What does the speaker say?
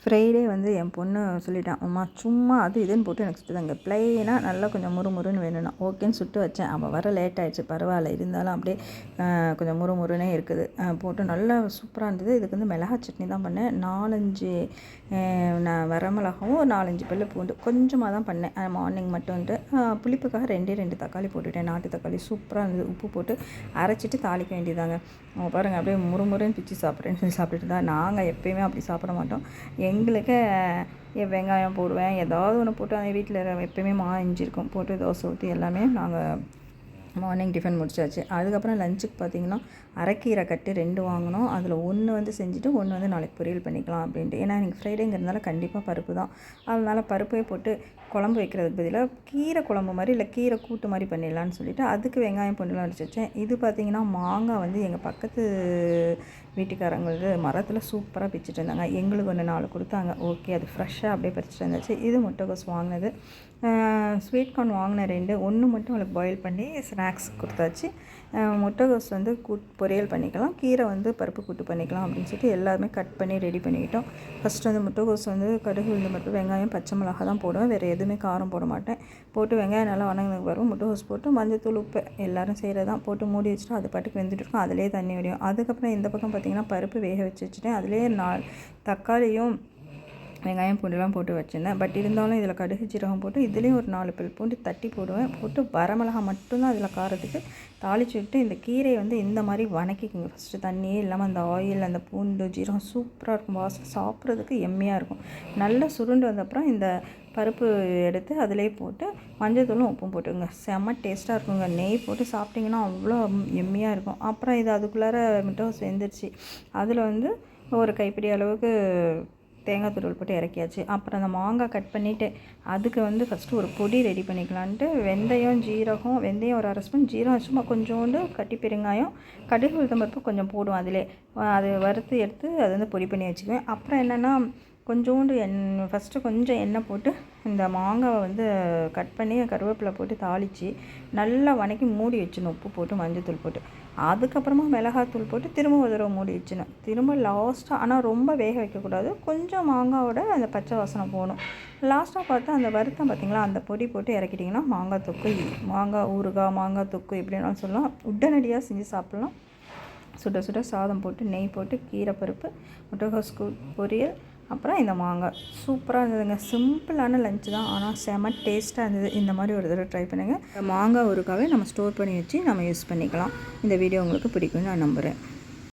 Friday வந்து என் பொண்ணு சொல்லிட்டான், அம்மா சும்மா அது இதுன்னு போட்டு எனக்கு சுட்டுதாங்க, ப்ளைனாக நல்லா கொஞ்சம் முறுமுறுன்னு வேணும்னா ஓகேன்னு சுட்டு வச்சேன். அவள் வர லேட் ஆகிடுச்சு, பரவாயில்ல, இருந்தாலும் அப்படியே கொஞ்சம் முறுமுறுனே இருக்குது. போட்டு நல்லா சூப்பராக இருந்தது. இதுக்கு வந்து மிளகா சட்னி தான் பண்ணேன். 4-5 நான் வரமிளகாவும் 4-5 பல்லு பூண்டு கொஞ்சமாக தான் பண்ணேன் மார்னிங் மட்டும்ட்டு. புளிப்புக்காக 2 தக்காளி போட்டுவிட்டேன், நாட்டு தக்காளி. சூப்பராக இருந்தது. உப்பு போட்டு அரைச்சிட்டு தாளிக்க வேண்டியதாங்க. பாருங்கள், அப்படியே முறுமுறுன்னு பிச்சு சாப்பிட்றேன்னு சொல்லி சாப்பிட்டுட்டு தான். நாங்கள் எப்போயுமே அப்படி சாப்பிட மாட்டோம். எங்களுக்கு வெங்காயம் போடுவேன், ஏதாவது ஒன்று போட்டு அந்த வீட்டில் எப்போயுமே இஞ்சி இருக்கும், போட்டு தோசை ஊற்றி எல்லாமே நாங்கள் மார்னிங் டிஃபன் முடிச்சாச்சு. அதுக்கப்புறம் லஞ்சுக்கு பார்த்திங்கன்னா அரைக்கீரை கட்டு 2 வாங்கினோம். அதில் 1 வந்து செஞ்சுட்டு 1 வந்து நாளைக்கு பொரியல் பண்ணிக்கலாம் அப்படின்ட்டு. ஏன்னா எனக்கு ஃப்ரைடேங்கிறதுனால கண்டிப்பாக பருப்பு தான். அதனால் பருப்பே போட்டு குழம்பு வைக்கிறதுக்கு பதிலாக கீரை குழம்பு மாதிரி இல்லை கீரை கூட்டு மாதிரி பண்ணிடலான்னு சொல்லிவிட்டு அதுக்கு வெங்காயம் பூண்டுலாம் அடிச்சு வச்சேன். இது பார்த்திங்கன்னா மாங்காய் வந்து எங்கள் பக்கத்து வீட்டுக்காரங்களுக்கு மரத்தில் சூப்பராக பிச்சுட்டு இருந்தாங்க. எங்களுக்கு 4 கொடுத்தாங்க. ஓகே, அது ஃப்ரெஷ்ஷாக அப்படியே பறிச்சுட்டு இருந்தாச்சு. இது முட்டைகோஸ் வாங்கினது. ஸ்வீட் கார்ன் வாங்கின 1 மட்டும் அவளுக்கு பாயில் பண்ணி ஸ்நாக்ஸ் கொடுத்தாச்சு. முட்டைகோஸ் வந்து பொரியல் பண்ணிக்கலாம், கீரை வந்து பருப்பு கூட்டு பண்ணிக்கலாம் அப்படின்னு சொல்லிட்டு எல்லாருமே கட் பண்ணி ரெடி பண்ணிக்கிட்டோம். ஃபஸ்ட்டு வந்து முட்டைகோஸ் வந்து கடுகு உளுந்து மட்டும் வெங்காயம் பச்சை மிளகா தான் போடுவேன், வேறு எதுவுமே காரம் போட மாட்டேன். போட்டு வெங்காயம் நல்லா வணங்கினதுக்கு வரும், முட்டைகோஸ் போட்டு மஞ்சத்தூள் உப்பு எல்லோரும் செய்கிறதான் போட்டு மூடி வச்சுட்டு அது பாட்டுக்கு வெந்துட்டு இருக்கும். அதிலே தண்ணி வடியும். அதுக்கப்புறம் இந்த பக்கம் பார்த்திங்கன்னா பருப்பு வேக வச்சுட்டேன். அதிலே 4 தக்காளியும் வெங்காயம் பூண்டுலாம் போட்டு வச்சுருந்தேன். பட் இருந்தாலும் இதில் கடுகு ஜீரகம் போட்டு இதுலேயும் ஒரு 4 பல் பூண்டு தட்டி போடுவேன். போட்டு வரமிளகா மட்டும்தான் அதில் காரத்துக்கு தாளித்து விட்டு இந்த கீரையை வந்து இந்த மாதிரி வணக்கிக்குங்க. ஃபஸ்ட்டு தண்ணியே இல்லாமல் அந்த ஆயில் அந்த பூண்டு ஜீரகம் சூப்பராக இருக்கும். வாசம் சாப்பிட்றதுக்கு எம்மையாக இருக்கும். நல்லா சுருண்டு வந்தப்புறம் இந்த பருப்பு எடுத்து அதிலே போட்டு மஞ்சள்தூளும் உப்பும் போட்டுங்க. செம்ம டேஸ்ட்டாக இருக்குங்க. நெய் போட்டு சாப்பிட்டிங்கன்னா அவ்வளோ எம்மையாக இருக்கும். அப்புறம் இது அதுக்குள்ளார முட்டைகோஸ் வெந்துருச்சு. அதில் வந்து ஒரு கைப்பிடி அளவுக்கு தேங்காய் துருவல் போட்டு இறக்கியாச்சு. அப்புறம் அந்த மாங்காய் கட் பண்ணிவிட்டு அதுக்கு வந்து ஃபஸ்ட்டு ஒரு பொடி ரெடி பண்ணிக்கலான்ட்டு வெந்தயம் ஒரு 1/2 ஸ்பூன் ஜீரகம், சும்மா கொஞ்சோண்டு கட்டி பெருங்காயம், கடுகு உளுத்தம்பருப்பு கொஞ்சம் போடும் அதிலே. அது வறுத்து எடுத்து அது வந்து பொடி பண்ணி வச்சுக்குவேன். அப்புறம் என்னென்னா கொஞ்சோண்டு ஃபஸ்ட்டு கொஞ்சம் எண்ணெய் போட்டு இந்த மாங்காவை வந்து கட் பண்ணி கருவேப்பிலை போட்டு தாளித்து நல்லா வணக்கி மூடி வச்சிடணும், உப்பு போட்டு மஞ்சத்தூள் போட்டு. அதுக்கப்புறமா மிளகாத்தூள் போட்டு திரும்ப ஒரு தடவை மூடி வச்சிடணும். திரும்ப லாஸ்ட்டாக, ஆனால் ரொம்ப வேக வைக்கக்கூடாது, கொஞ்சம் மாங்காவோட அந்த பச்சை வாசனை போகணும். லாஸ்ட்டாக பார்த்தா அந்த வருத்தம் பார்த்திங்களா, அந்த பொடி போட்டு இறக்கிட்டிங்கன்னா மாங்காய் தொக்கு, மாங்காய் ஊறுகாய், மாங்காய் தொக்கு எப்படின்னாலும் சொல்லலாம். உடனடியாக செஞ்சு சாப்பிட்லாம். சுட சுட சாதம் போட்டு நெய் போட்டு கீரை பருப்பு முட்டைகோஸ் பொரியல், அப்புறம் இந்த மாங்காய் சூப்பராக இருந்ததுங்க. சிம்பிளான லஞ்சு தான், ஆனால் செம டேஸ்ட்டாக இருந்தது. இந்த மாதிரி ஒரு தடவை ட்ரை பண்ணுங்கள். மாங்காய் ஊறுகாவே நம்ம ஸ்டோர் பண்ணி வச்சு நம்ம யூஸ் பண்ணிக்கலாம். இந்த வீடியோ உங்களுக்கு பிடிக்கும்னு நான் நம்புகிறேன்.